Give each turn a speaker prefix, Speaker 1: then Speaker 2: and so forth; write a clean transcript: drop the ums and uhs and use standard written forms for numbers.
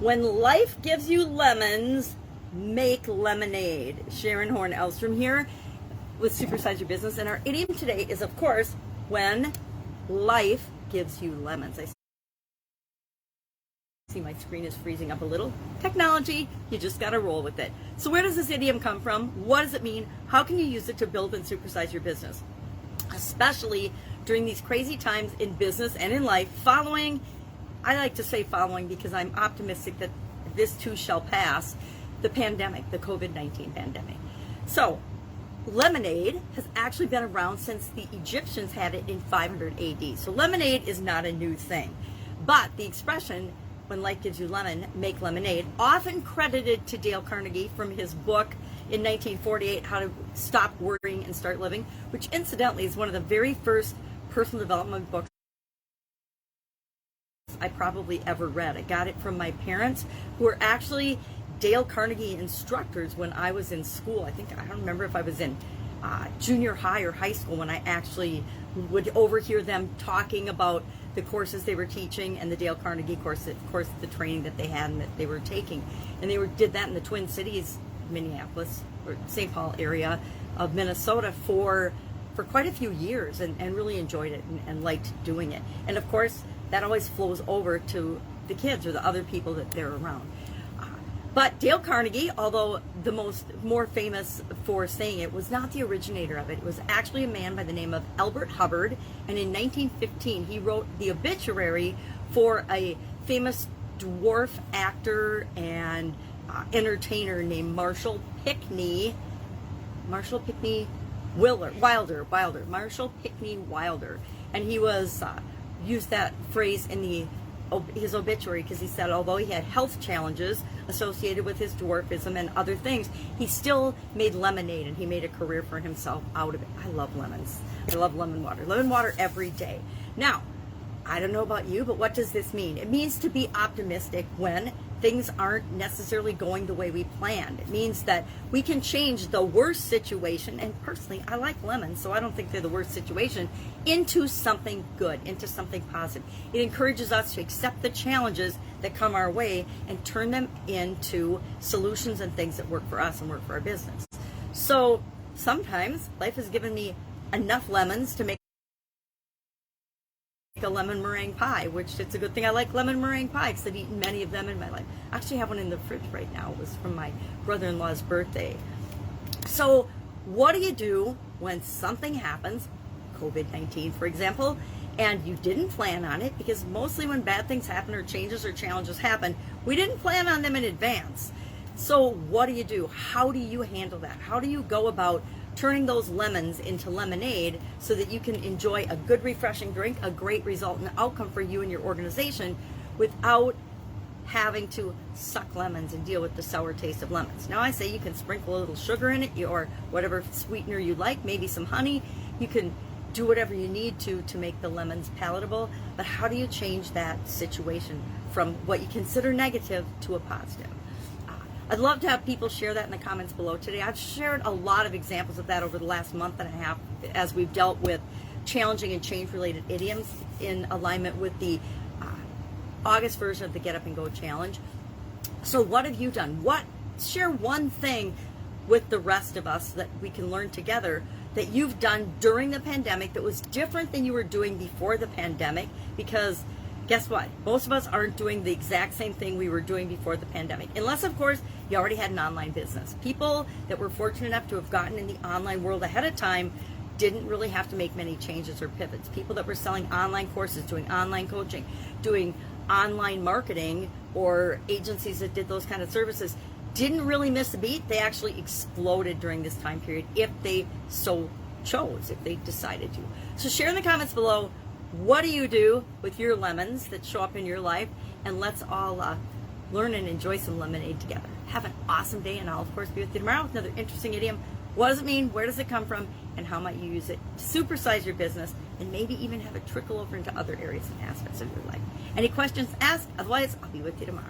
Speaker 1: When life gives you lemons, make lemonade. Sharon Horne-Ellstrom here with Supersize Your Business. And our idiom today is, of course, when life gives you lemons. I see my screen is freezing up a little. Technology, you just got to roll with it. So where does this idiom come from? What does it mean? How can you use it to build and supersize your business? Especially during these crazy times in business and in life, I like to say following because I'm optimistic that this too shall pass, the pandemic, the COVID-19 pandemic. So lemonade has actually been around since the Egyptians had it in 500 AD. So lemonade is not a new thing. But the expression, when life gives you lemon, make lemonade, often credited to Dale Carnegie from his book in 1948, How to Stop Worrying and Start Living, which incidentally is one of the very first personal development books I probably ever read. I got it from my parents, who were actually Dale Carnegie instructors when I was in school. I don't remember if I was in junior high or high school when I actually would overhear them talking about the courses they were teaching and the Dale Carnegie course, of course, the training that they had and that they were taking. And they did that in the Twin Cities, Minneapolis or St. Paul area of Minnesota for quite a few years, and really enjoyed it and liked doing it. And of course, that always flows over to the kids or the other people that they're around. But Dale Carnegie, although more famous for saying it, was not the originator of it. It was actually a man by the name of Elbert Hubbard, and in 1915 he wrote the obituary for a famous dwarf actor and entertainer named Marshall Pinckney Wilder, Marshall Pinckney Wilder, and he was used that phrase in his obituary because he said although he had health challenges associated with his dwarfism and other things, he still made lemonade and he made a career for himself out of it. I love lemons. I love lemon water every day. Now, I don't know about you, but what does this mean? It means to be optimistic when things aren't necessarily going the way we planned. It means that we can change the worst situation, and personally, I like lemons, so I don't think they're the worst situation, into something good, into something positive. It encourages us to accept the challenges that come our way and turn them into solutions and things that work for us and work for our business. So sometimes life has given me enough lemons to make a lemon meringue pie, which it's a good thing I like lemon meringue pie because I've eaten many of them in my life. I actually have one in the fridge right now. It was from my brother-in-law's birthday. So what do you do when something happens, COVID-19 for example, and you didn't plan on it? Because mostly when bad things happen or changes or challenges happen, we didn't plan on them in advance. So what do you do? How do you handle that? How do you go about turning those lemons into lemonade so that you can enjoy a good refreshing drink, a great result and outcome for you and your organization without having to suck lemons and deal with the sour taste of lemons? Now I say you can sprinkle a little sugar in it or whatever sweetener you like, maybe some honey. You can do whatever you need to make the lemons palatable, but how do you change that situation from what you consider negative to a positive? I'd love to have people share that in the comments below today. I've shared a lot of examples of that over the last month and a half as we've dealt with challenging and change-related idioms in alignment with the August version of the Get Up and Go Challenge. So what have you done? Share one thing with the rest of us that we can learn together that you've done during the pandemic that was different than you were doing before the pandemic, because guess what? Most of us aren't doing the exact same thing we were doing before the pandemic. Unless, of course, you already had an online business. People that were fortunate enough to have gotten in the online world ahead of time didn't really have to make many changes or pivots. People that were selling online courses, doing online coaching, doing online marketing, or agencies that did those kind of services didn't really miss a beat. They actually exploded during this time period if they so chose, if they decided to. So share in the comments below, what do you do with your lemons that show up in your life? And let's all learn and enjoy some lemonade together. Have an awesome day, and I'll of course be with you tomorrow with another interesting idiom. What does it mean? Where does it come from? And how might you use it to supersize your business and maybe even have it trickle over into other areas and aspects of your life? Any questions, ask. Otherwise, I'll be with you tomorrow.